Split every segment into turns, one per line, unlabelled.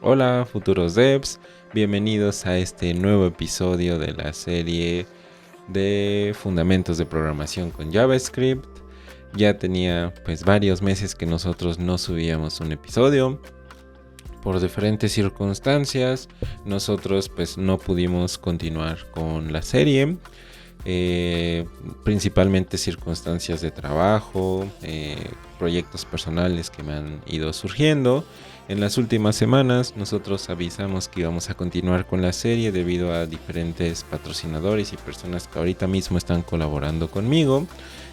Hola futuros devs, bienvenidos a este nuevo episodio de la serie de Fundamentos de Programación con JavaScript. Ya tenía pues varios meses que nosotros no subíamos un episodio. Por diferentes circunstancias, nosotros pues no pudimos continuar con la serie. Principalmente circunstancias de trabajo, proyectos personales que me han ido surgiendo. En las últimas semanas nosotros avisamos que íbamos a continuar con la serie debido a diferentes patrocinadores y personas que ahorita mismo están colaborando conmigo.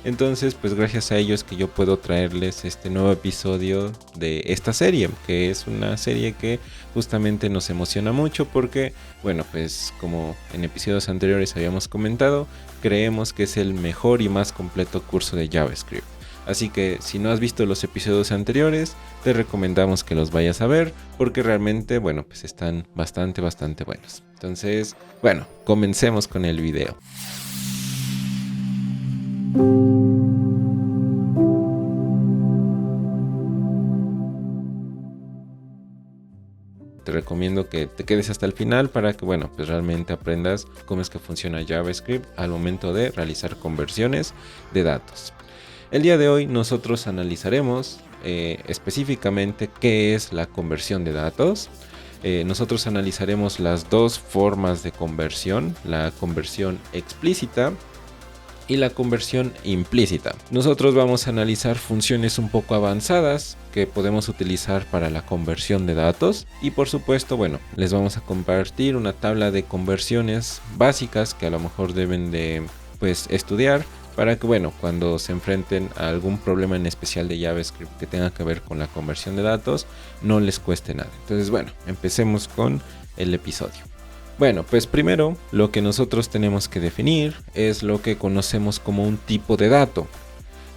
Entonces pues gracias a ellos que yo puedo traerles este nuevo episodio de esta serie, que es una serie que justamente nos emociona mucho porque, bueno, pues como en episodios anteriores habíamos comentado, creemos que es el mejor y más completo curso de JavaScript. Así que si no has visto los episodios anteriores, te recomendamos que los vayas a ver porque realmente, bueno, pues están bastante buenos. Entonces, bueno, comencemos con el video. Te recomiendo que te quedes hasta el final para que, bueno, pues realmente aprendas cómo es que funciona JavaScript al momento de realizar conversiones de datos. El día de hoy nosotros analizaremos específicamente qué es la conversión de datos. Nosotros analizaremos las dos formas de conversión, la conversión explícita y la conversión implícita. Nosotros vamos a analizar funciones un poco avanzadas que podemos utilizar para la conversión de datos y por supuesto, bueno, les vamos a compartir una tabla de conversiones básicas que a lo mejor deben de pues estudiar para que, bueno, cuando se enfrenten a algún problema en especial de JavaScript que tenga que ver con la conversión de datos, no les cueste nada. Entonces, bueno, empecemos con el episodio. Bueno, pues primero lo que nosotros tenemos que definir es lo que conocemos como un tipo de dato.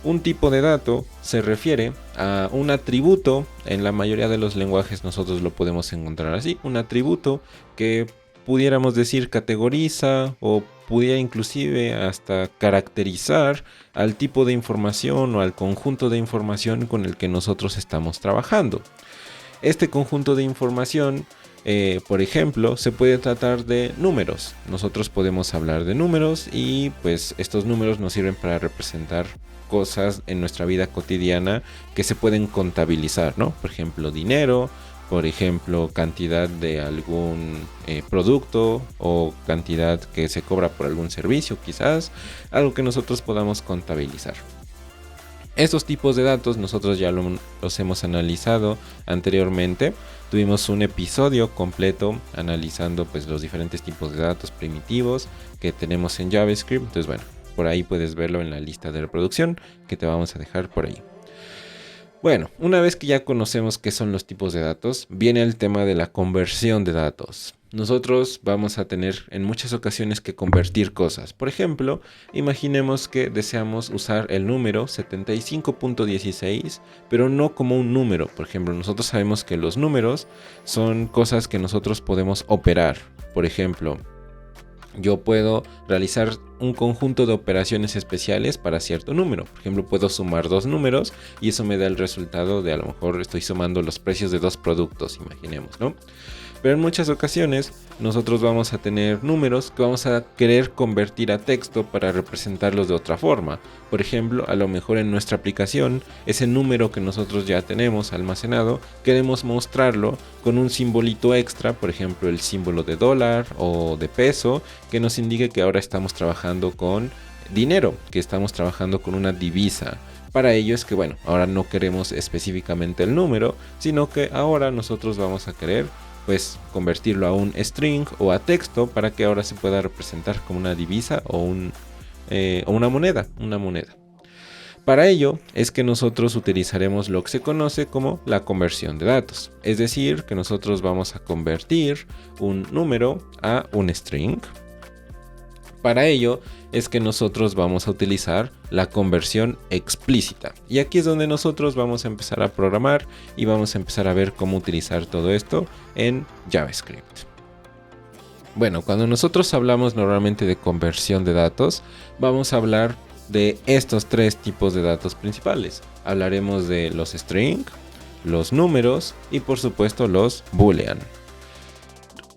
Un tipo de dato se refiere a un atributo, en la mayoría de los lenguajes nosotros lo podemos encontrar así, un atributo que pudiéramos decir categoriza o pudiera inclusive hasta caracterizar al tipo de información o al conjunto de información con el que nosotros estamos trabajando. Este conjunto de información, por ejemplo, se puede tratar de números. Nosotros podemos hablar de números y pues estos números nos sirven para representar cosas en nuestra vida cotidiana que se pueden contabilizar, ¿no? Por ejemplo, dinero, por ejemplo, cantidad de algún producto o cantidad que se cobra por algún servicio, quizás, algo que nosotros podamos contabilizar. Estos tipos de datos nosotros ya los hemos analizado anteriormente. Tuvimos un episodio completo analizando pues los diferentes tipos de datos primitivos que tenemos en JavaScript. Entonces, bueno, por ahí puedes verlo en la lista de reproducción que te vamos a dejar por ahí. Bueno, una vez que ya conocemos qué son los tipos de datos, viene el tema de la conversión de datos. Nosotros vamos a tener en muchas ocasiones que convertir cosas. Por ejemplo, imaginemos que deseamos usar el número 75.16, pero no como un número. Por ejemplo, nosotros sabemos que los números son cosas que nosotros podemos operar. Por ejemplo, yo puedo realizar un conjunto de operaciones especiales para cierto número. Por ejemplo, puedo sumar dos números y eso me da el resultado de, a lo mejor estoy sumando los precios de dos productos, imaginemos, ¿no? Pero en muchas ocasiones nosotros vamos a tener números que vamos a querer convertir a texto para representarlos de otra forma. Por ejemplo, a lo mejor en nuestra aplicación, ese número que nosotros ya tenemos almacenado, queremos mostrarlo con un simbolito extra, por ejemplo el símbolo de dólar o de peso, que nos indique que ahora estamos trabajando con dinero, que estamos trabajando con una divisa. Para ello es que, bueno, ahora no queremos específicamente el número, sino que ahora nosotros vamos a querer pues convertirlo a un string o a texto para que ahora se pueda representar como una divisa o una moneda. Para ello es que nosotros utilizaremos lo que se conoce como la conversión de datos. Es decir, que nosotros vamos a convertir un número a un string. Para ello es que nosotros vamos a utilizar la conversión explícita. Y aquí es donde nosotros vamos a empezar a programar y vamos a empezar a ver cómo utilizar todo esto en JavaScript. Bueno, cuando nosotros hablamos normalmente de conversión de datos, vamos a hablar de estos tres tipos de datos principales. Hablaremos de los string, los números y por supuesto los boolean.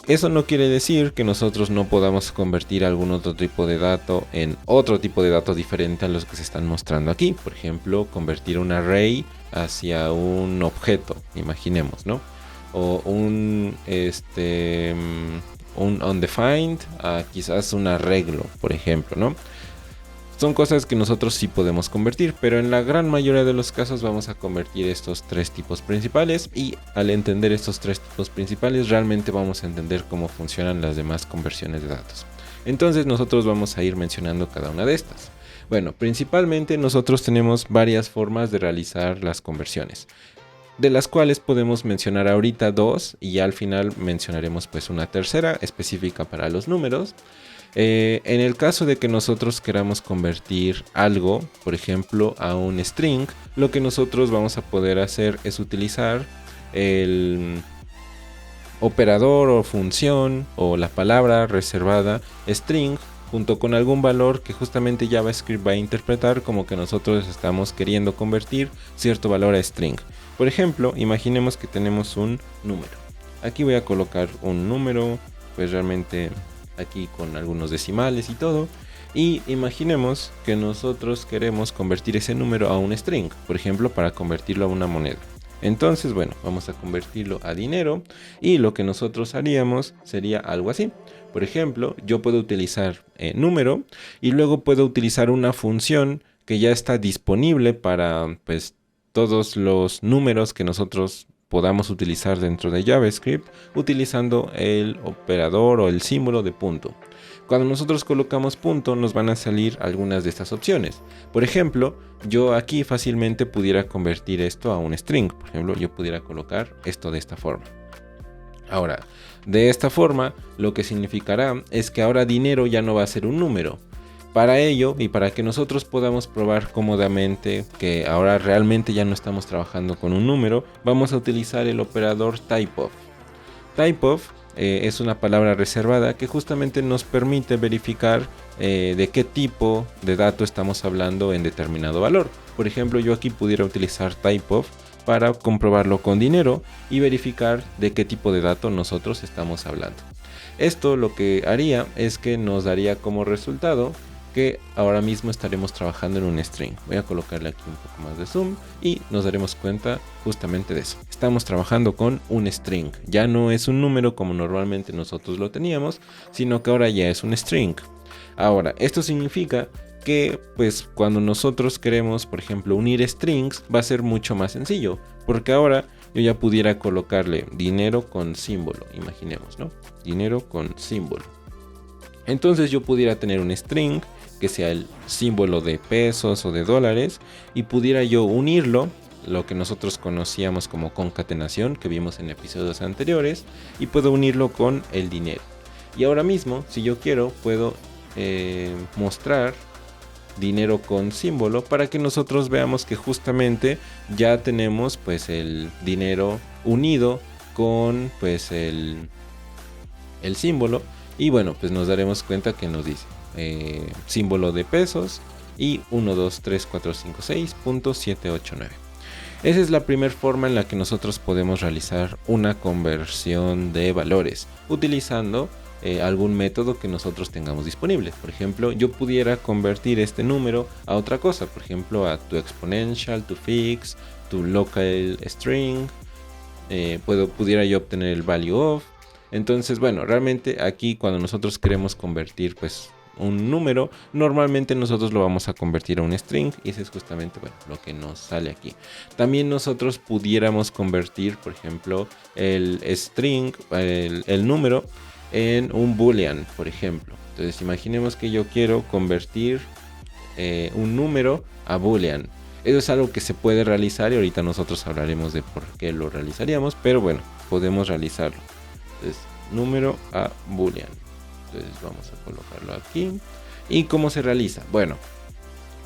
Eso no quiere decir que nosotros no podamos convertir algún otro tipo de dato en otro tipo de dato diferente a los que se están mostrando aquí. Por ejemplo, convertir un array hacia un objeto, imaginemos, ¿no? O un undefined a quizás un arreglo, por ejemplo, ¿no? Son cosas que nosotros sí podemos convertir, pero en la gran mayoría de los casos vamos a convertir estos tres tipos principales, y al entender estos tres tipos principales realmente vamos a entender cómo funcionan las demás conversiones de datos. Entonces nosotros vamos a ir mencionando cada una de estas. Bueno, principalmente nosotros tenemos varias formas de realizar las conversiones, de las cuales podemos mencionar ahorita dos y ya al final mencionaremos pues una tercera específica para los números. En el caso de que nosotros queramos convertir algo, por ejemplo, a un string, lo que nosotros vamos a poder hacer es utilizar el operador o función o la palabra reservada string junto con algún valor que justamente JavaScript va a interpretar como que nosotros estamos queriendo convertir cierto valor a string. Por ejemplo, imaginemos que tenemos un número. Aquí voy a colocar un número, pues realmente aquí con algunos decimales y todo, y imaginemos que nosotros queremos convertir ese número a un string, por ejemplo, para convertirlo a una moneda. Entonces, bueno, vamos a convertirlo a dinero y lo que nosotros haríamos sería algo así. Por ejemplo, yo puedo utilizar número y luego puedo utilizar una función que ya está disponible para pues todos los números que nosotros podamos utilizar dentro de JavaScript utilizando el operador o el símbolo de punto. Cuando nosotros colocamos punto nos van a salir algunas de estas opciones. Por ejemplo, yo aquí fácilmente pudiera convertir esto a un string. Por ejemplo, yo pudiera colocar esto de esta forma. Ahora, de esta forma lo que significará es que ahora dinero ya no va a ser un número. Para ello y para que nosotros podamos probar cómodamente que ahora realmente ya no estamos trabajando con un número, vamos a utilizar el operador typeof. Typeof es una palabra reservada que justamente nos permite verificar de qué tipo de dato estamos hablando en determinado valor. Por ejemplo, yo aquí pudiera utilizar typeof para comprobarlo con dinero y verificar de qué tipo de dato nosotros estamos hablando. Esto lo que haría es que nos daría como resultado que ahora mismo estaremos trabajando en un string. Voy a colocarle aquí un poco más de zoom y nos daremos cuenta justamente de eso. Estamos trabajando con un string. Ya no es un número como normalmente nosotros lo teníamos, sino que ahora ya es un string. Ahora, esto significa que pues cuando nosotros queremos, por ejemplo, unir strings, va a ser mucho más sencillo, porque ahora yo ya pudiera colocarle dinero con símbolo, imaginemos, ¿no? Dinero con símbolo. Entonces yo pudiera tener un string que sea el símbolo de pesos o de dólares y pudiera yo unirlo, lo que nosotros conocíamos como concatenación que vimos en episodios anteriores, y puedo unirlo con el dinero. Y ahora mismo, si yo quiero, puedo mostrar dinero con símbolo para que nosotros veamos que justamente ya tenemos pues el dinero unido con pues el símbolo. Y bueno, pues nos daremos cuenta que nos dice símbolo de pesos y 1234566.789. Esa es la primera forma en la que nosotros podemos realizar una conversión de valores utilizando algún método que nosotros tengamos disponible. Por ejemplo, yo pudiera convertir este número a otra cosa, por ejemplo a tu exponential, tu fix, tu local string, pudiera yo obtener el value of. Entonces, bueno, realmente aquí cuando nosotros queremos convertir pues un número, normalmente nosotros lo vamos a convertir a un string y ese es justamente bueno, lo que nos sale aquí. También nosotros pudiéramos convertir, por ejemplo, el string, el número en un boolean, por ejemplo. Entonces, imaginemos que yo quiero convertir un número a boolean. Eso es algo que se puede realizar y ahorita nosotros hablaremos de por qué lo realizaríamos, pero bueno, podemos realizarlo. Entonces, número a boolean. Entonces vamos a colocarlo aquí. ¿Y cómo se realiza? Bueno,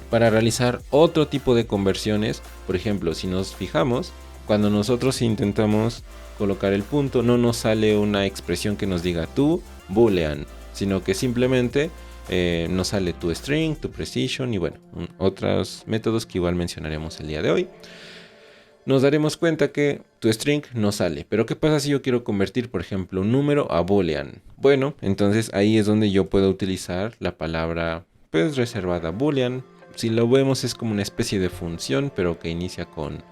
para realizar otro tipo de conversiones, por ejemplo, si nos fijamos, cuando nosotros intentamos colocar el punto, no nos sale una expresión que nos diga tu boolean, sino que simplemente nos sale tu string, tu precision y bueno, otros métodos que igual mencionaremos el día de hoy. nos daremos cuenta que tu string no sale. Pero ¿qué pasa si yo quiero convertir, por ejemplo, un número a boolean? Bueno, entonces ahí es donde yo puedo utilizar la palabra pues reservada boolean. Si lo vemos es como una especie de función, pero que inicia con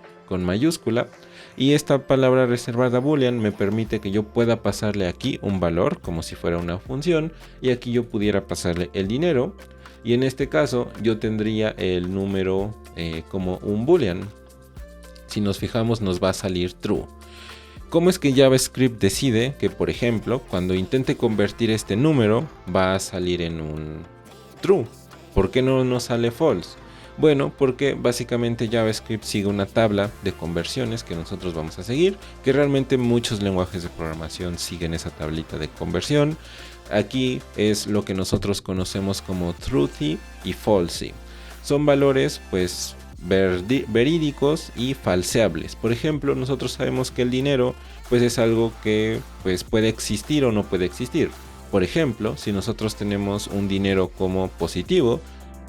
mayúscula. Y esta palabra reservada boolean me permite que yo pueda pasarle aquí un valor como si fuera una función, y aquí yo pudiera pasarle el dinero, y en este caso yo tendría el número como un boolean. Si nos fijamos nos va a salir true. ¿Cómo es que JavaScript decide que, por ejemplo, cuando intente convertir este número va a salir en un true? ¿Por qué no nos sale false? Bueno, porque básicamente JavaScript sigue una tabla de conversiones que nosotros vamos a seguir, que realmente muchos lenguajes de programación siguen esa tablita de conversión. Aquí es lo que nosotros conocemos como truthy y falsy. Son valores pues verídicos y falseables. Por ejemplo, nosotros sabemos que el dinero pues es algo que pues puede existir o no puede existir. Por ejemplo, si nosotros tenemos un dinero como positivo,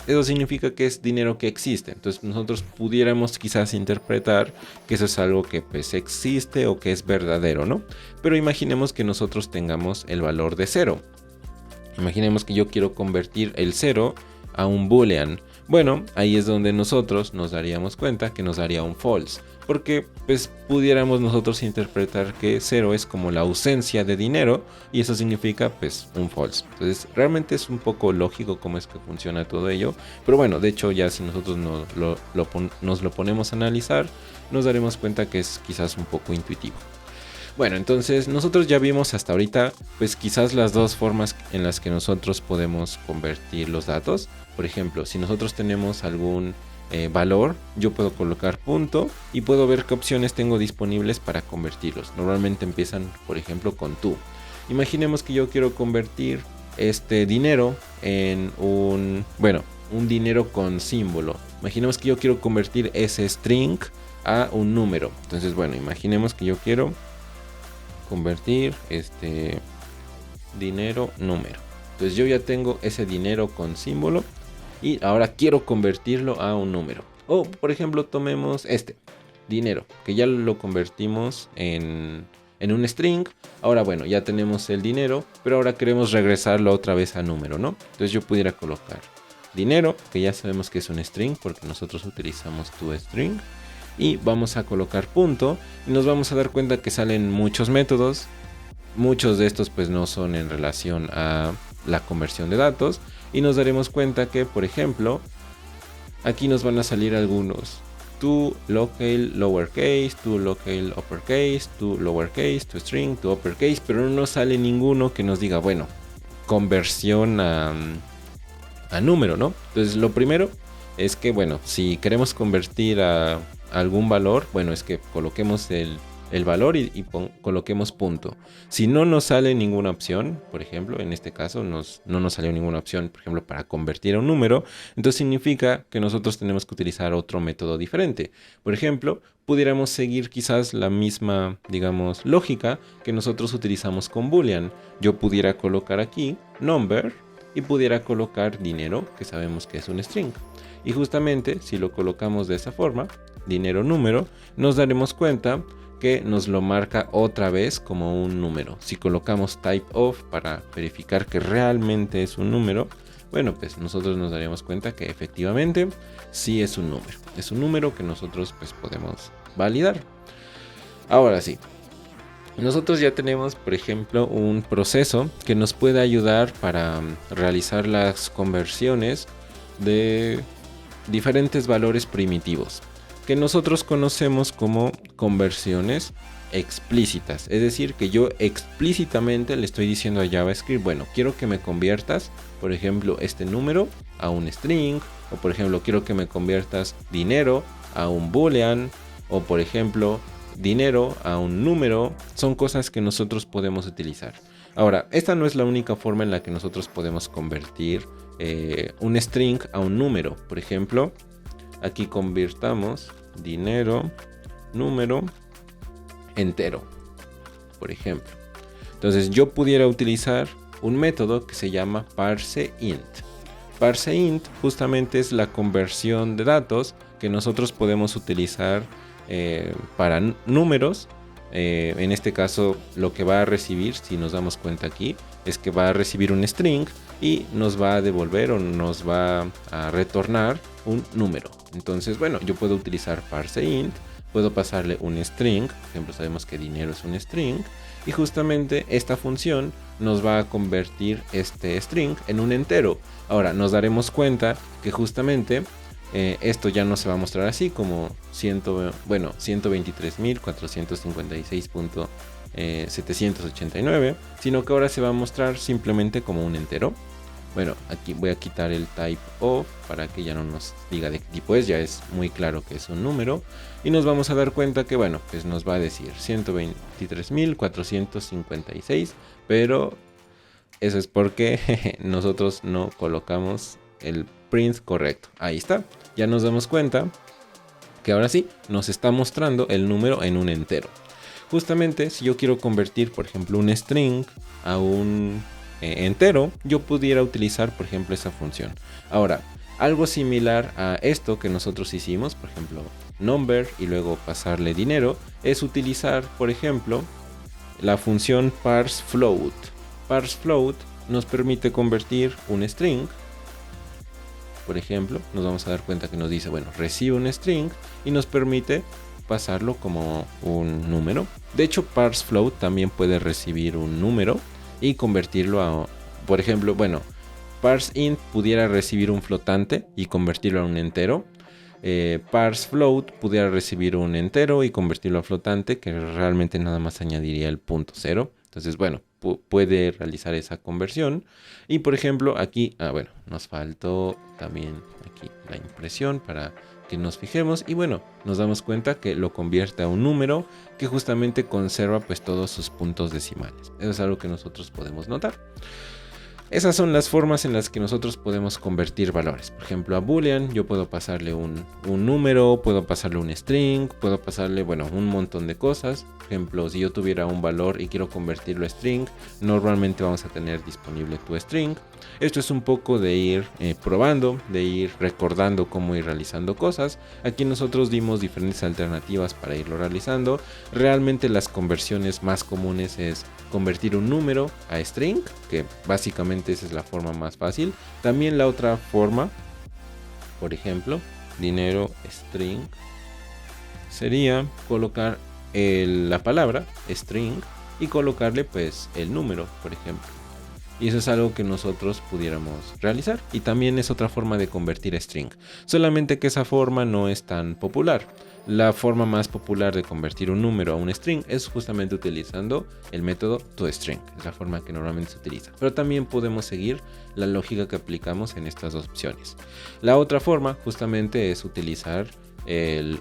eso significa que es dinero que existe. Entonces nosotros pudiéramos quizás interpretar que eso es algo que pues existe o que es verdadero, ¿no? Pero imaginemos que nosotros tengamos el valor de 0. Imaginemos que yo quiero convertir el 0 a un boolean. Bueno, ahí es donde nosotros nos daríamos cuenta que nos daría un false, porque pues pudiéramos nosotros interpretar que 0 es como la ausencia de dinero, y eso significa pues un false. Entonces realmente es un poco lógico cómo es que funciona todo ello, pero bueno, de hecho ya si nosotros nos lo ponemos a analizar, nos daremos cuenta que es quizás un poco intuitivo. Bueno, entonces nosotros ya vimos hasta ahorita pues quizás las dos formas en las que nosotros podemos convertir los datos. Por ejemplo, si nosotros tenemos algún valor, yo puedo colocar punto y puedo ver qué opciones tengo disponibles para convertirlos. Normalmente empiezan, por ejemplo, con to. Imaginemos que yo quiero convertir este dinero en un dinero con símbolo. Imaginemos que yo quiero convertir ese string a un número. Entonces, bueno, imaginemos que yo quiero convertir este dinero número. Entonces yo ya tengo ese dinero con símbolo y ahora quiero convertirlo a un número. O por ejemplo tomemos este dinero que ya lo convertimos en un string. Ahora bueno, ya tenemos el dinero, pero ahora queremos regresarlo otra vez a número, ¿no? Entonces yo pudiera colocar dinero, que ya sabemos que es un string porque nosotros utilizamos toString. Y vamos a colocar punto y nos vamos a dar cuenta que salen muchos métodos. Muchos de estos pues no son en relación a la conversión de datos, y nos daremos cuenta que, por ejemplo, aquí nos van a salir algunos: to local lowercase, to local uppercase, to lowercase, to string, to uppercase, pero no nos sale ninguno que nos diga, bueno, conversión a número, ¿no? Entonces lo primero es que, bueno, si queremos convertir a algún valor, bueno, es que coloquemos el valor y coloquemos punto. Si no nos sale ninguna opción, por ejemplo, en este caso no nos salió ninguna opción, por ejemplo, para convertir a un número, entonces significa que nosotros tenemos que utilizar otro método diferente. Por ejemplo, pudiéramos seguir quizás la misma, digamos, lógica que nosotros utilizamos con boolean. Yo pudiera colocar aquí number y pudiera colocar dinero, que sabemos que es un string. Y justamente si lo colocamos de esa forma, dinero número, nos daremos cuenta que nos lo marca otra vez como un número. Si colocamos type of para verificar que realmente es un número, bueno, pues nosotros nos daremos cuenta que efectivamente sí es un número. Es un número que nosotros pues podemos validar. Ahora sí, nosotros ya tenemos, por ejemplo, un proceso que nos puede ayudar para realizar las conversiones de diferentes valores primitivos, que nosotros conocemos como conversiones explícitas. Es decir, que yo explícitamente le estoy diciendo a JavaScript, bueno, quiero que me conviertas, por ejemplo, este número a un string, o por ejemplo, quiero que me conviertas dinero a un boolean, o por ejemplo, dinero a un número. Son cosas que nosotros podemos utilizar. Ahora, esta no es la única forma en la que nosotros podemos convertir un string a un número. Por ejemplo, aquí convirtamos dinero, número, entero, por ejemplo. Entonces yo pudiera utilizar un método que se llama parseInt. ParseInt justamente es la conversión de datos que nosotros podemos utilizar para números. En este caso lo que va a recibir, si nos damos cuenta aquí, es que va a recibir un string y nos va a devolver o nos va a retornar un número. Entonces, bueno, yo puedo utilizar parseInt, puedo pasarle un string, por ejemplo, sabemos que dinero es un string, y justamente esta función nos va a convertir este string en un entero. Ahora nos daremos cuenta que justamente esto ya no se va a mostrar así como 123.456.789, sino que ahora se va a mostrar simplemente como un entero. Bueno, aquí voy a quitar el type of para que ya no nos diga de qué tipo es, ya es muy claro que es un número. Y nos vamos a dar cuenta que, bueno, pues nos va a decir 123.456, pero eso es porque nosotros no colocamos el print correcto. Ahí está, ya nos damos cuenta que ahora sí nos está mostrando el número en un entero. Justamente si yo quiero convertir, por ejemplo, un string a un entero, yo pudiera utilizar, por ejemplo, esa función. Ahora, algo similar a esto que nosotros hicimos, por ejemplo, number y luego pasarle dinero, es utilizar, por ejemplo, la función parseFloat. ParseFloat nos permite convertir un string. Por ejemplo, nos vamos a dar cuenta que nos dice, bueno, recibe un string y nos permite pasarlo como un número. De hecho, parseFloat también puede recibir un número y convertirlo a, por ejemplo, bueno, parseInt pudiera recibir un flotante y convertirlo a un entero. ParseFloat pudiera recibir un entero y convertirlo a flotante, que realmente nada más añadiría el punto cero. Entonces, bueno, puede realizar esa conversión. Y por ejemplo, aquí, bueno, nos faltó también aquí la impresión para que nos fijemos. Y bueno, nos damos cuenta que lo convierte a un número que justamente conserva pues todos sus puntos decimales. Eso es algo que nosotros podemos notar. Esas son las formas en las que nosotros podemos convertir valores. Por ejemplo, a Boolean yo puedo pasarle un número, puedo pasarle un string, puedo pasarle, bueno, un montón de cosas. Por ejemplo, si yo tuviera un valor y quiero convertirlo a string, normalmente vamos a tener disponible toString. Esto es un poco de ir probando, de ir recordando cómo ir realizando cosas. Aquí nosotros dimos diferentes alternativas para irlo realizando. Realmente las conversiones más comunes es convertir un número a string, que básicamente esa es la forma más fácil. También la otra forma, por ejemplo, dinero string, sería colocar la palabra string y colocarle pues el número, por ejemplo. Y eso es algo que nosotros pudiéramos realizar. Y también es otra forma de convertir string. Solamente que esa forma no es tan popular. La forma más popular de convertir un número a un string es justamente utilizando el método toString. Es la forma que normalmente se utiliza. Pero también podemos seguir la lógica que aplicamos en estas dos opciones. La otra forma justamente es utilizar el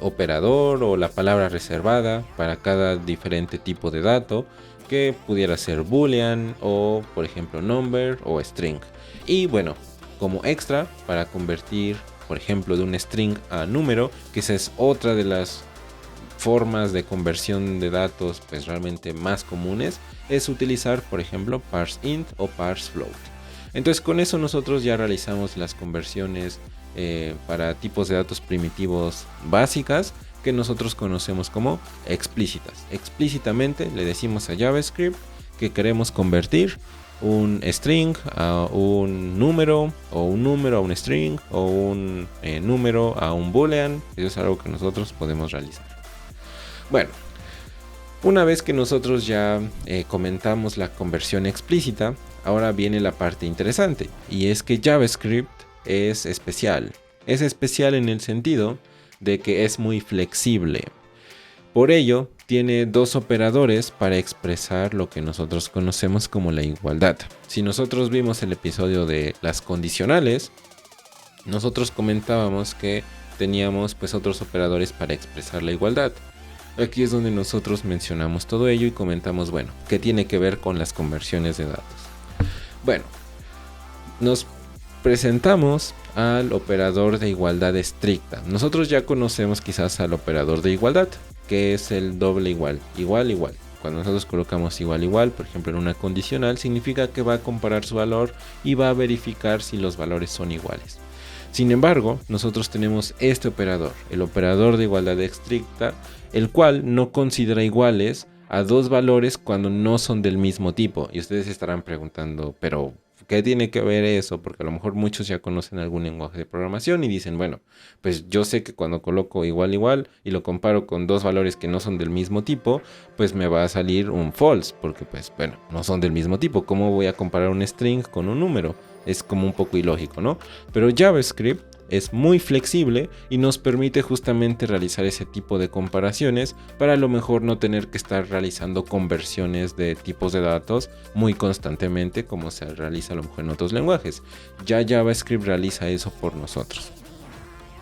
operador o la palabra reservada para cada diferente tipo de dato, que pudiera ser boolean o por ejemplo number o string. Y bueno, como extra para convertir por ejemplo de un string a número, que esa es otra de las formas de conversión de datos pues realmente más comunes, es utilizar por ejemplo parseInt o parseFloat. Entonces con eso nosotros ya realizamos las conversiones para tipos de datos primitivos básicas que nosotros conocemos como explícitas. Explícitamente le decimos a JavaScript que queremos convertir un string a un número, o un número a un string, o un número a un boolean. Eso es algo que nosotros podemos realizar. Bueno, una vez que nosotros ya comentamos la conversión explícita, ahora viene la parte interesante, y es que JavaScript es especial. Es especial en el sentido de que es muy flexible. Por ello, tiene dos operadores para expresar lo que nosotros conocemos como la igualdad. Si nosotros vimos el episodio de las condicionales, nosotros comentábamos que teníamos pues otros operadores para expresar la igualdad. Aquí es donde nosotros mencionamos todo ello y comentamos, bueno, qué tiene que ver con las conversiones de datos. Bueno, nos presentamos al operador de igualdad estricta. Nosotros ya conocemos quizás al operador de igualdad, que es el doble igual, igual, igual. Cuando nosotros colocamos igual, igual, por ejemplo en una condicional, significa que va a comparar su valor y va a verificar si los valores son iguales. Sin embargo, nosotros tenemos este operador, el operador de igualdad estricta, el cual no considera iguales a dos valores cuando no son del mismo tipo. Y ustedes estarán preguntando, pero ¿qué tiene que ver eso? Porque a lo mejor muchos ya conocen algún lenguaje de programación y dicen, bueno, pues yo sé que cuando coloco igual igual y lo comparo con dos valores que no son del mismo tipo, pues me va a salir un false, porque pues bueno, no son del mismo tipo. ¿Cómo voy a comparar un string con un número? Es como un poco ilógico, ¿no? Pero JavaScript es muy flexible y nos permite justamente realizar ese tipo de comparaciones para a lo mejor no tener que estar realizando conversiones de tipos de datos muy constantemente como se realiza a lo mejor en otros lenguajes. Ya JavaScript realiza eso por nosotros.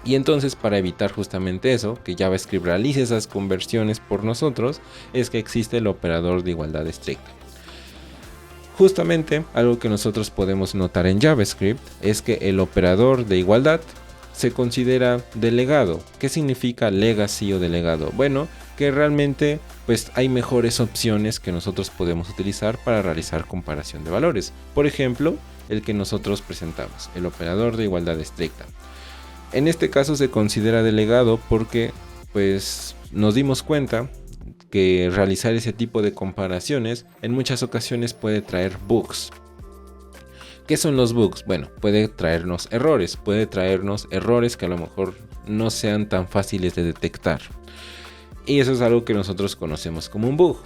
Y entonces, para evitar justamente eso, que JavaScript realice esas conversiones por nosotros, es que existe el operador de igualdad estricta. Justamente algo que nosotros podemos notar en JavaScript es que el operador de igualdad se considera delegado. ¿Qué significa legacy o delegado? Bueno, que realmente pues hay mejores opciones que nosotros podemos utilizar para realizar comparación de valores. Por ejemplo, el que nosotros presentamos, el operador de igualdad estricta. En este caso se considera delegado porque pues nos dimos cuenta que realizar ese tipo de comparaciones en muchas ocasiones puede traer bugs. ¿Qué son los bugs? Bueno, puede traernos errores que a lo mejor no sean tan fáciles de detectar. Y eso es algo que nosotros conocemos como un bug.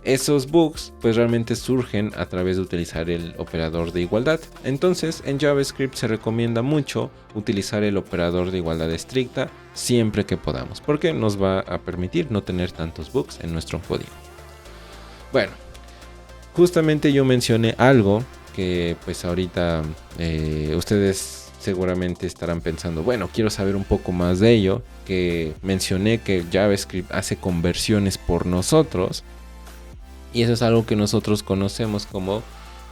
Esos bugs pues realmente surgen a través de utilizar el operador de igualdad. Entonces en JavaScript se recomienda mucho utilizar el operador de igualdad estricta siempre que podamos, porque nos va a permitir no tener tantos bugs en nuestro código. Bueno, justamente yo mencioné algo que pues ahorita ustedes seguramente estarán pensando, bueno, quiero saber un poco más de ello, que mencioné que JavaScript hace conversiones por nosotros. Y eso es algo que nosotros conocemos como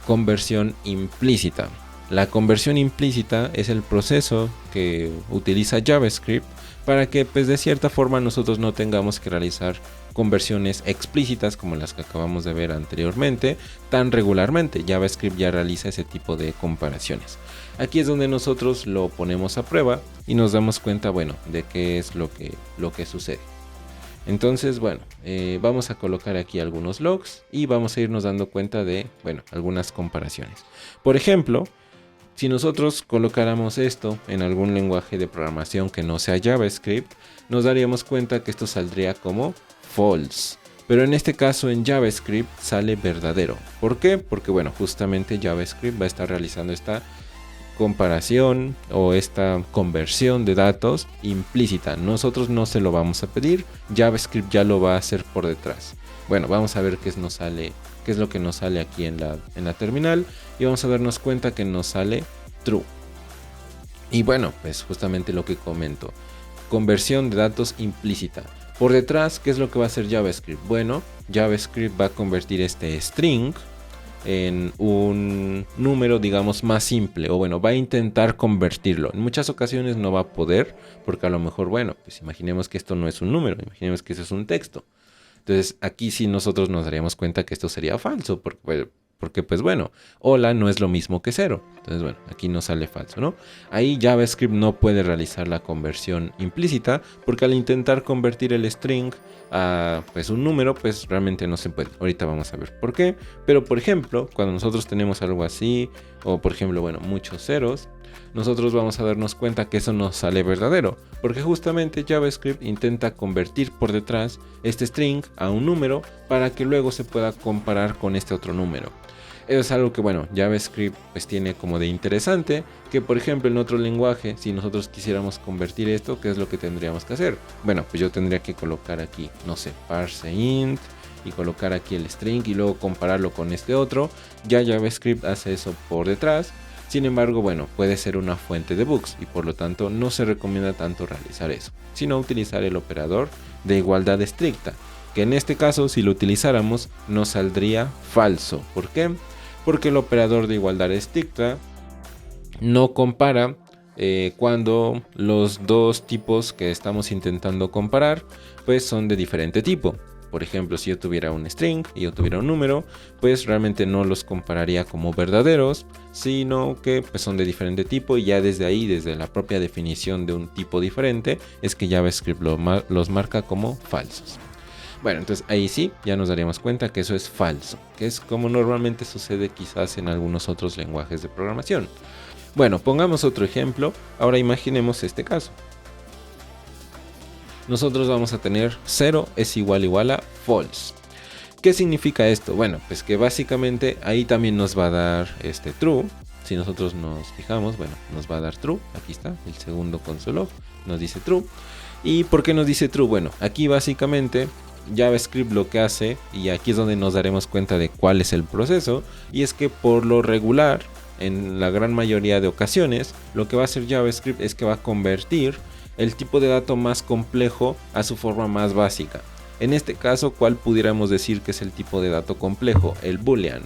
conversión implícita. La conversión implícita es el proceso que utiliza JavaScript para que pues de cierta forma nosotros no tengamos que realizar conversiones explícitas como las que acabamos de ver anteriormente tan regularmente. JavaScript ya realiza ese tipo de comparaciones. Aquí es donde nosotros lo ponemos a prueba y nos damos cuenta, bueno, de qué es lo que sucede. Entonces, bueno, vamos a colocar aquí algunos logs y vamos a irnos dando cuenta de, bueno, algunas comparaciones. Por ejemplo, si nosotros colocáramos esto en algún lenguaje de programación que no sea JavaScript, nos daríamos cuenta que esto saldría como false. Pero en este caso en JavaScript sale verdadero. ¿Por qué? Porque, bueno, justamente JavaScript va a estar realizando esta comparación o esta conversión de datos implícita. Nosotros no se lo vamos a pedir, JavaScript ya lo va a hacer por detrás. Bueno, vamos a ver qué es lo que nos sale aquí en la terminal y vamos a darnos cuenta que nos sale true. Y bueno, pues justamente lo que comento, conversión de datos implícita. Por detrás, ¿qué es lo que va a hacer JavaScript? Bueno, JavaScript va a convertir este string en un número, digamos, más simple, o bueno, va a intentar convertirlo. En muchas ocasiones no va a poder, porque a lo mejor, bueno, pues imaginemos que esto no es un número, imaginemos que eso es un texto. Entonces aquí sí nosotros nos daríamos cuenta que esto sería falso, porque pues bueno, hola no es lo mismo que cero. Entonces bueno, aquí nos sale falso, ¿no? Ahí JavaScript no puede realizar la conversión implícita, porque al intentar convertir el string a pues un número, pues realmente no se puede. Ahorita vamos a ver por qué. Pero por ejemplo, cuando nosotros tenemos algo así, o por ejemplo, bueno, muchos ceros, nosotros vamos a darnos cuenta que eso nos sale verdadero, porque justamente JavaScript intenta convertir por detrás este string a un número para que luego se pueda comparar con este otro número. Eso es algo que, bueno, JavaScript pues tiene como de interesante, que por ejemplo en otro lenguaje, si nosotros quisiéramos convertir esto, ¿qué es lo que tendríamos que hacer? Bueno, pues yo tendría que colocar aquí, no sé, parse int, y colocar aquí el string y luego compararlo con este otro. Ya JavaScript hace eso por detrás. Sin embargo, bueno, puede ser una fuente de bugs y por lo tanto no se recomienda tanto realizar eso, sino utilizar el operador de igualdad estricta, que en este caso si lo utilizáramos nos saldría falso. ¿Por qué? Porque el operador de igualdad estricta no compara cuando los dos tipos que estamos intentando comparar pues son de diferente tipo. por ejemplo, si yo tuviera un string y yo tuviera un número, pues realmente no los compararía como verdaderos, sino que pues, son de diferente tipo, y ya desde ahí, desde la propia definición de un tipo diferente, es que JavaScript los marca como falsos. Bueno, entonces ahí sí, ya nos daríamos cuenta que eso es falso, que es como normalmente sucede quizás en algunos otros lenguajes de programación. Bueno, pongamos otro ejemplo. Ahora imaginemos este caso. Nosotros vamos a tener 0 es igual a false. ¿Qué significa esto? Bueno, pues que básicamente ahí también nos va a dar true. Si nosotros nos fijamos, bueno, nos va a dar true. Aquí está, el segundo console log nos dice true. ¿Y por qué nos dice true? Bueno, aquí básicamente JavaScript lo que hace, y aquí es donde nos daremos cuenta de cuál es el proceso, y es que por lo regular, en la gran mayoría de ocasiones, lo que va a hacer JavaScript es que va a convertir el tipo de dato más complejo a su forma más básica. En este caso, ¿cuál pudiéramos decir que es el tipo de dato complejo? El boolean.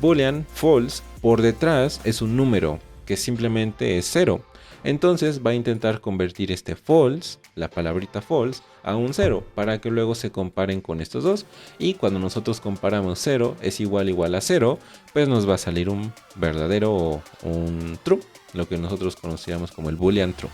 Boolean false por detrás es un número que simplemente es 0. Entonces va a intentar convertir este false, la palabrita false, a un 0 para que luego se comparen con estos dos. Y cuando nosotros comparamos 0 es igual a 0, pues nos va a salir un verdadero o un true, lo que nosotros conocíamos como el boolean true.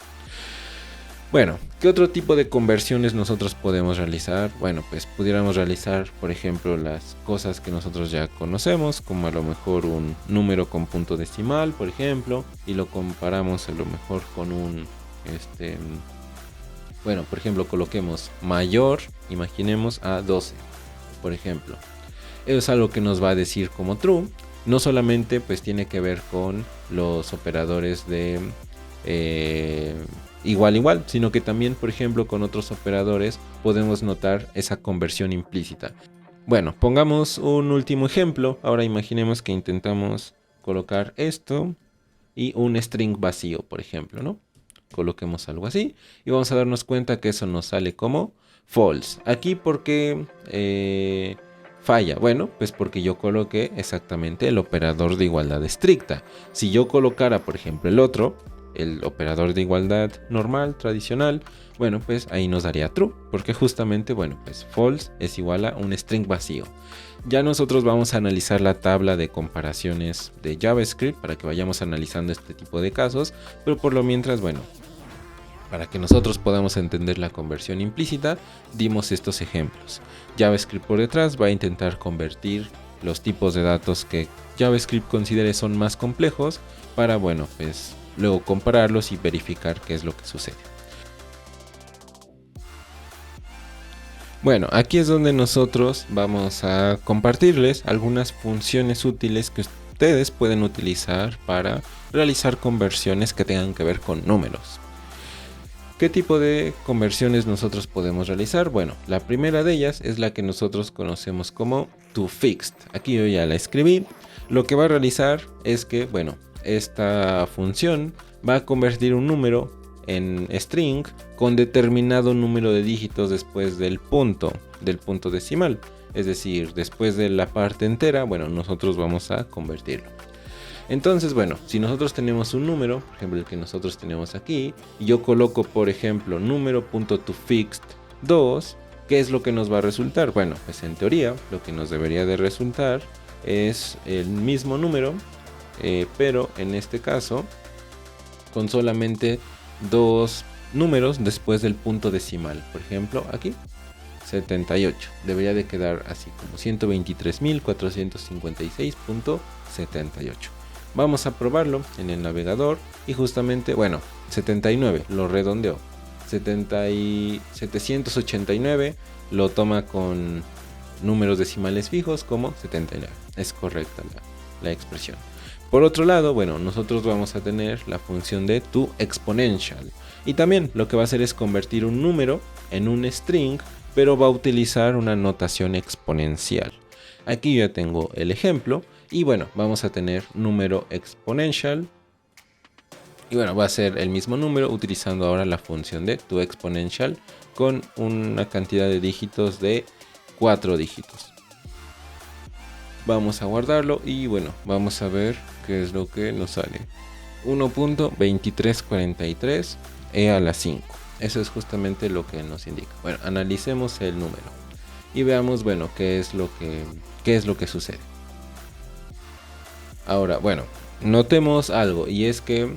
Bueno, ¿qué otro tipo de conversiones nosotros podemos realizar? Bueno, pues pudiéramos realizar, por ejemplo, las cosas que nosotros ya conocemos, como a lo mejor un número con punto decimal, por ejemplo, y lo comparamos a lo mejor con un, bueno, por ejemplo, coloquemos mayor, imaginemos a 12, por ejemplo. Eso es algo que nos va a decir como true. No solamente pues tiene que ver con los operadores de igual, sino que también, por ejemplo, con otros operadores podemos notar esa conversión implícita. Bueno, pongamos un último ejemplo. Ahora imaginemos que intentamos colocar esto y un string vacío, por ejemplo, ¿no? Coloquemos algo así y vamos a darnos cuenta que eso nos sale como false. Aquí, ¿por qué falla? Bueno, pues porque yo coloqué exactamente el operador de igualdad estricta. Si yo colocara, por ejemplo, el otro, el operador de igualdad normal, tradicional, bueno, pues ahí nos daría true, porque justamente, bueno, pues false es igual a un string vacío. Ya nosotros vamos a analizar la tabla de comparaciones de JavaScript para que vayamos analizando este tipo de casos, pero por lo mientras, bueno, para que nosotros podamos entender la conversión implícita, dimos estos ejemplos. JavaScript por detrás va a intentar convertir los tipos de datos que JavaScript considere son más complejos para, bueno, pues luego compararlos y verificar qué es lo que sucede. Bueno, aquí es donde nosotros vamos a compartirles algunas funciones útiles que ustedes pueden utilizar para realizar conversiones que tengan que ver con números. ¿Qué tipo de conversiones nosotros podemos realizar? Bueno, la primera de ellas es la que nosotros conocemos como toFixed. Aquí yo ya la escribí. Lo que va a realizar es que, bueno, esta función va a convertir un número en string con determinado número de dígitos después del punto decimal. Es decir, después de la parte entera, bueno, nosotros vamos a convertirlo. Entonces, bueno, si nosotros tenemos un número, por ejemplo el que nosotros tenemos aquí, y yo coloco, por ejemplo, número.toFixed 2, ¿qué es lo que nos va a resultar? Bueno, pues en teoría lo que nos debería de resultar es el mismo número, pero en este caso con solamente dos números después del punto decimal. Por ejemplo, aquí 78. Debería de quedar así como 123.456.78. Vamos a probarlo en el navegador y justamente, bueno, 79 lo redondeo. 789 lo toma con números decimales fijos como 79. Es correcta la expresión. Por otro lado, bueno, nosotros vamos a tener la función de toExponential. Y también lo que va a hacer es convertir un número en un string, pero va a utilizar una notación exponencial. Aquí ya tengo el ejemplo. Y bueno, vamos a tener número exponential. Y bueno, va a ser el mismo número utilizando ahora la función de toExponential con una cantidad de dígitos de 4 dígitos. Vamos a guardarlo y bueno, vamos a ver qué es lo que nos sale. 1.2343 e a la 5. Eso es justamente lo que nos indica. Bueno, analicemos el número. y veamos, bueno, qué es lo que sucede. Ahora, bueno, notemos algo, y es que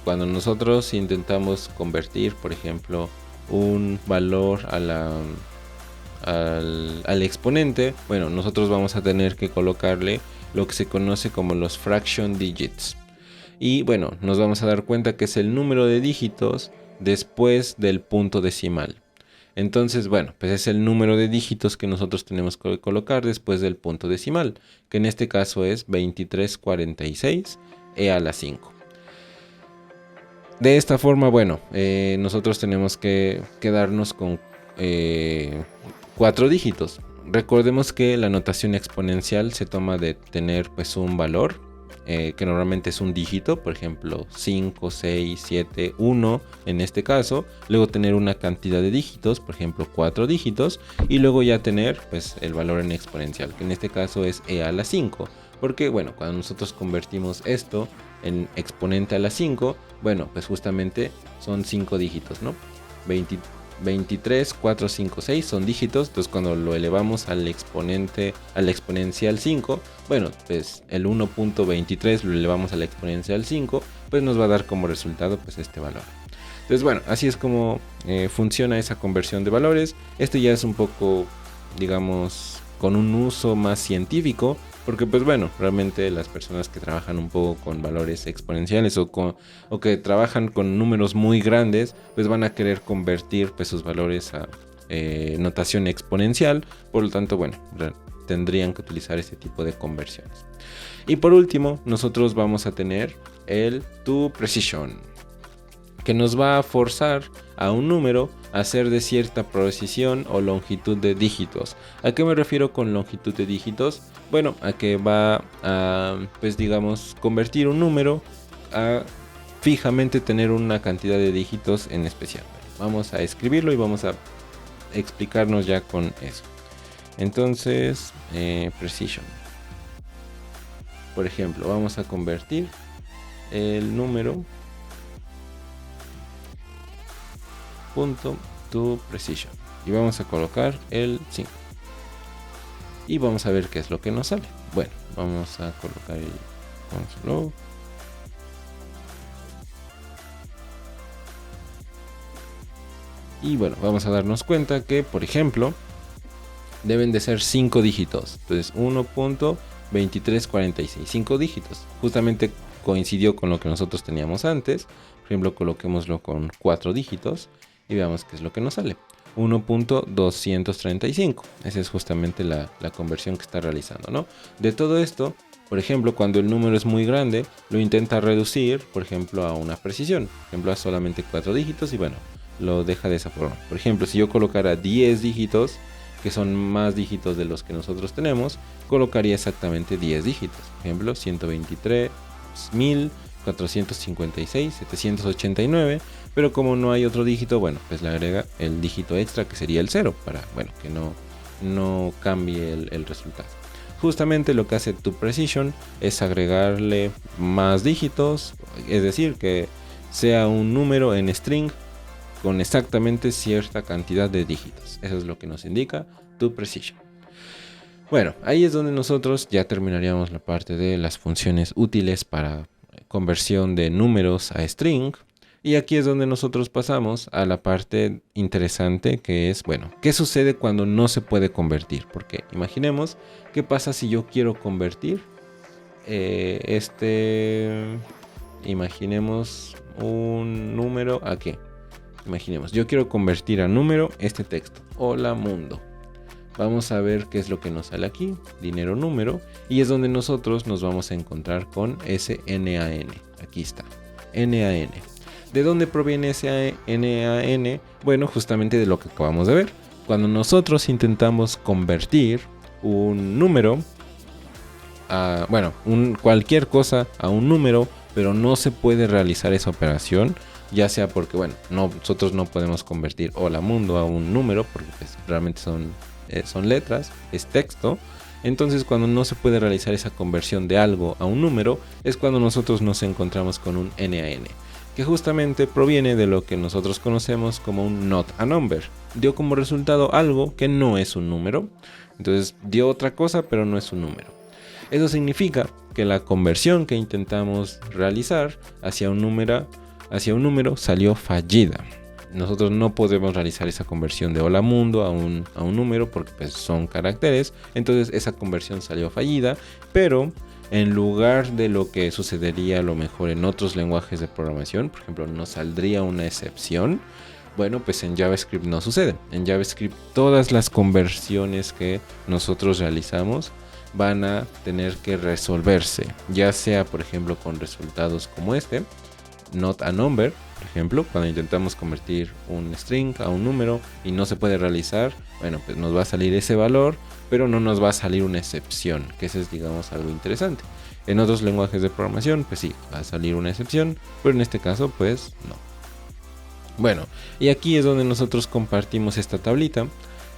cuando nosotros intentamos convertir, por ejemplo, un valor al exponente, bueno, nosotros vamos a tener que colocarle lo que se conoce como los fraction digits. Y bueno, nos vamos a dar cuenta que es el número de dígitos después del punto decimal. Entonces, bueno, pues es el número de dígitos que nosotros tenemos que colocar después del punto decimal, que en este caso es 2346 e a la 5. De esta forma, bueno, nosotros tenemos que quedarnos con 4 dígitos. Recordemos que la notación exponencial se toma de tener pues un valor, que normalmente es un dígito, por ejemplo 5, 6, 7, 1 en este caso, luego tener una cantidad de dígitos, por ejemplo 4 dígitos, y luego ya tener pues el valor en exponencial, que en este caso es e a la 5, porque bueno, cuando nosotros convertimos esto en exponente a la 5, bueno, pues justamente son 5 dígitos, ¿no? 23, 4, 5, 6 son dígitos, entonces cuando lo elevamos al exponencial 5, bueno, pues el 1.23 lo elevamos al exponencial 5, pues nos va a dar como resultado pues este valor. Entonces bueno, así es como funciona esa conversión de valores. Esto ya es un poco, digamos, con un uso más científico, porque pues bueno, realmente las personas que trabajan un poco con valores exponenciales o que trabajan con números muy grandes, pues van a querer convertir pues sus valores a notación exponencial. Por lo tanto, bueno, tendrían que utilizar este tipo de conversiones. Y por último, nosotros vamos a tener el toPrecision, que nos va a forzar a un número a ser de cierta precisión o longitud de dígitos. ¿A qué me refiero con longitud de dígitos? Bueno, a que va a, pues digamos, convertir un número a fijamente tener una cantidad de dígitos en especial. Vamos a escribirlo y vamos a explicarnos ya con eso. Entonces, precision. Por ejemplo, vamos a convertir el número .toPrecision y vamos a colocar el 5 y vamos a ver qué es lo que nos sale. Bueno, vamos a colocar el console y bueno, vamos a darnos cuenta que, por ejemplo, deben de ser 5 dígitos. Entonces 1.2346, 5 dígitos. Justamente coincidió con lo que nosotros teníamos antes. Por ejemplo, coloquémoslo con 4 dígitos y veamos qué es lo que nos sale. 1.235. Esa es justamente la conversión que está realizando, ¿no? De todo esto, por ejemplo, cuando el número es muy grande, lo intenta reducir, por ejemplo, a una precisión. Por ejemplo, a solamente 4 dígitos y bueno, lo deja de esa forma. Por ejemplo, si yo colocara 10 dígitos, que son más dígitos de los que nosotros tenemos, colocaría exactamente 10 dígitos. Por ejemplo, 123.000, 456, 789, pero como no hay otro dígito, bueno, pues le agrega el dígito extra que sería el 0 para, bueno, que no cambie el resultado. Justamente lo que hace toPrecision es agregarle más dígitos, es decir, que sea un número en string con exactamente cierta cantidad de dígitos. Eso es lo que nos indica toPrecision. Bueno, ahí es donde nosotros ya terminaríamos la parte de las funciones útiles para conversión de números a string. Y aquí es donde nosotros pasamos a la parte interesante, que es, bueno, ¿qué sucede cuando no se puede convertir? Porque imaginemos, ¿qué pasa si yo quiero convertir imaginemos un número a qué? Imaginemos, yo quiero convertir a número este texto. Hola mundo. Vamos a ver qué es lo que nos sale aquí. Dinero número. Y es donde nosotros nos vamos a encontrar con ese NaN. Aquí está. NaN. ¿De dónde proviene ese NaN? Bueno, justamente de lo que acabamos de ver. Cuando nosotros intentamos convertir un número a, bueno, cualquier cosa a un número, pero no se puede realizar esa operación, ya sea porque, bueno, nosotros no podemos convertir hola mundo a un número, porque pues, realmente son letras, es texto. Entonces, cuando no se puede realizar esa conversión de algo a un número, es cuando nosotros nos encontramos con un NaN. que justamente proviene de lo que nosotros conocemos como un not a number. Dio como resultado algo que no es un número, entonces dio otra cosa pero no es un número. Eso significa que la conversión que intentamos realizar hacia un número salió fallida. Nosotros no podemos realizar esa conversión de hola mundo a un número porque pues, son caracteres, entonces esa conversión salió fallida, pero en lugar de lo que sucedería a lo mejor en otros lenguajes de programación, por ejemplo, nos saldría una excepción. Bueno, pues en JavaScript no sucede. En JavaScript todas las conversiones que nosotros realizamos van a tener que resolverse, ya sea por ejemplo con resultados como este, not a number, por ejemplo, cuando intentamos convertir un string a un número y no se puede realizar, bueno, pues nos va a salir ese valor, pero no nos va a salir una excepción, que eso es, digamos, algo interesante. En otros lenguajes de programación, pues sí, va a salir una excepción, pero en este caso, pues no. Bueno, y aquí es donde nosotros compartimos esta tablita,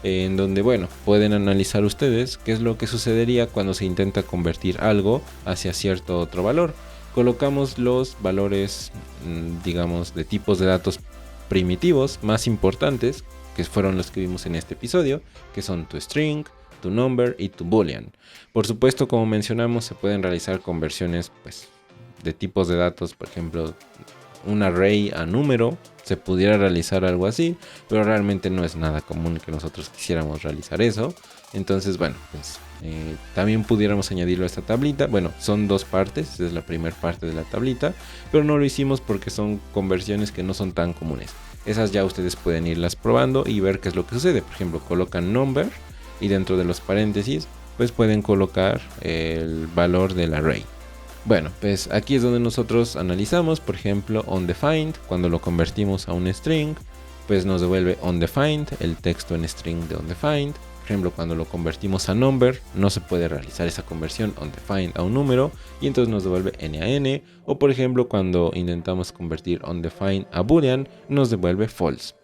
en donde, bueno, pueden analizar ustedes qué es lo que sucedería cuando se intenta convertir algo hacia cierto otro valor. Colocamos los valores, digamos, de tipos de datos primitivos más importantes, que fueron los que vimos en este episodio, que son tu string, tu number y tu boolean. Por supuesto, como mencionamos, se pueden realizar conversiones pues, de tipos de datos, por ejemplo, un array a número, se pudiera realizar algo así, pero realmente no es nada común que nosotros quisiéramos realizar eso. Entonces, bueno, pues también pudiéramos añadirlo a esta tablita. Bueno, son dos partes, esta es la primera parte de la tablita, pero no lo hicimos porque son conversiones que no son tan comunes. Esas ya ustedes pueden irlas probando y ver qué es lo que sucede. Por ejemplo, colocan number y dentro de los paréntesis, pues pueden colocar el valor del array. Bueno, pues aquí es donde nosotros analizamos, por ejemplo, undefined, cuando lo convertimos a un string, pues nos devuelve undefined, el texto en string de undefined. Por ejemplo, cuando lo convertimos a number, no se puede realizar esa conversión undefined a un número y entonces nos devuelve n a n. O por ejemplo, cuando intentamos convertir undefined a boolean, nos devuelve false.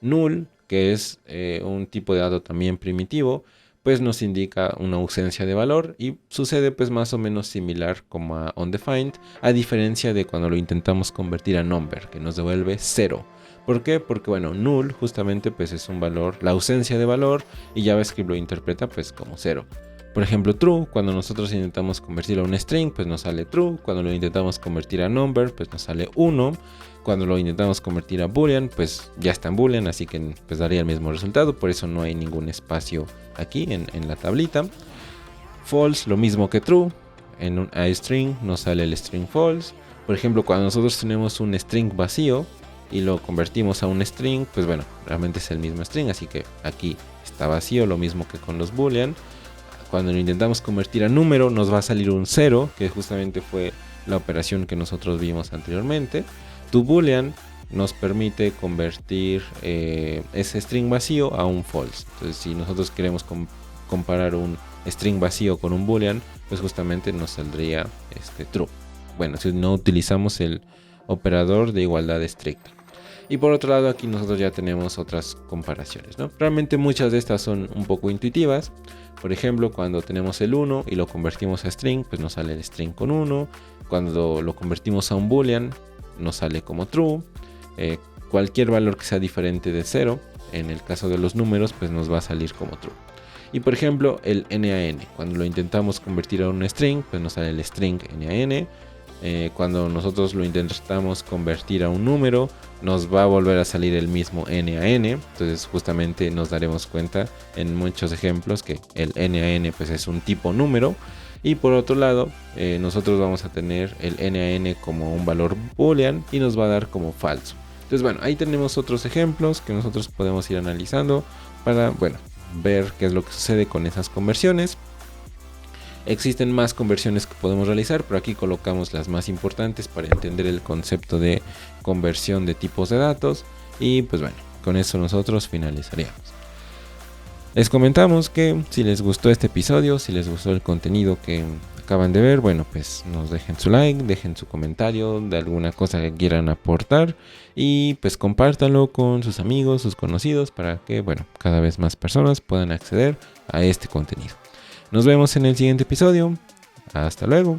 Null, que es un tipo de dato también primitivo, pues nos indica una ausencia de valor y sucede pues más o menos similar como a undefined, a diferencia de cuando lo intentamos convertir a number, que nos devuelve 0. ¿Por qué? Porque bueno, null justamente pues es un valor, la ausencia de valor, y JavaScript lo interpreta pues como 0. Por ejemplo, true, cuando nosotros intentamos convertirlo a un string, pues nos sale true. Cuando lo intentamos convertir a number, pues nos sale 1. Cuando lo intentamos convertir a boolean, pues ya está en boolean, así que pues daría el mismo resultado. Por eso no hay ningún espacio aquí en la tablita. False, lo mismo que true. En un string nos sale el string false. Por ejemplo, cuando nosotros tenemos un string vacío y lo convertimos a un string, pues bueno, realmente es el mismo string, así que aquí está vacío, lo mismo que con los boolean. Cuando lo intentamos convertir a número nos va a salir un 0, que justamente fue la operación que nosotros vimos anteriormente. Tu boolean nos permite convertir ese string vacío a un false. Entonces, si nosotros queremos comparar un string vacío con un boolean, pues justamente nos saldría true. Bueno, si no utilizamos el operador de igualdad estricta. Y por otro lado, aquí nosotros ya tenemos otras comparaciones, ¿no? Realmente muchas de estas son un poco intuitivas. Por ejemplo, cuando tenemos el 1 y lo convertimos a string, pues nos sale el string con 1. Cuando lo convertimos a un boolean, nos sale como true. Cualquier valor que sea diferente de 0, en el caso de los números, pues nos va a salir como true. Y por ejemplo, el NaN, cuando lo intentamos convertir a un string, pues nos sale el string NaN. Cuando nosotros lo intentamos convertir a un número, nos va a volver a salir el mismo NaN. Entonces justamente nos daremos cuenta en muchos ejemplos que el NaN pues es un tipo número. Y por otro lado, nosotros vamos a tener el NaN como un valor boolean y nos va a dar como falso. Entonces bueno, ahí tenemos otros ejemplos que nosotros podemos ir analizando para, bueno, ver qué es lo que sucede con esas conversiones. Existen más conversiones que podemos realizar, pero aquí colocamos las más importantes para entender el concepto de conversión de tipos de datos. Y pues bueno, con eso nosotros finalizaríamos. Les comentamos que si les gustó este episodio, si les gustó el contenido que acaban de ver, bueno, pues nos dejen su like, dejen su comentario de alguna cosa que quieran aportar y pues compártanlo con sus amigos, sus conocidos, para que, bueno, cada vez más personas puedan acceder a este contenido. Nos vemos en el siguiente episodio. Hasta luego.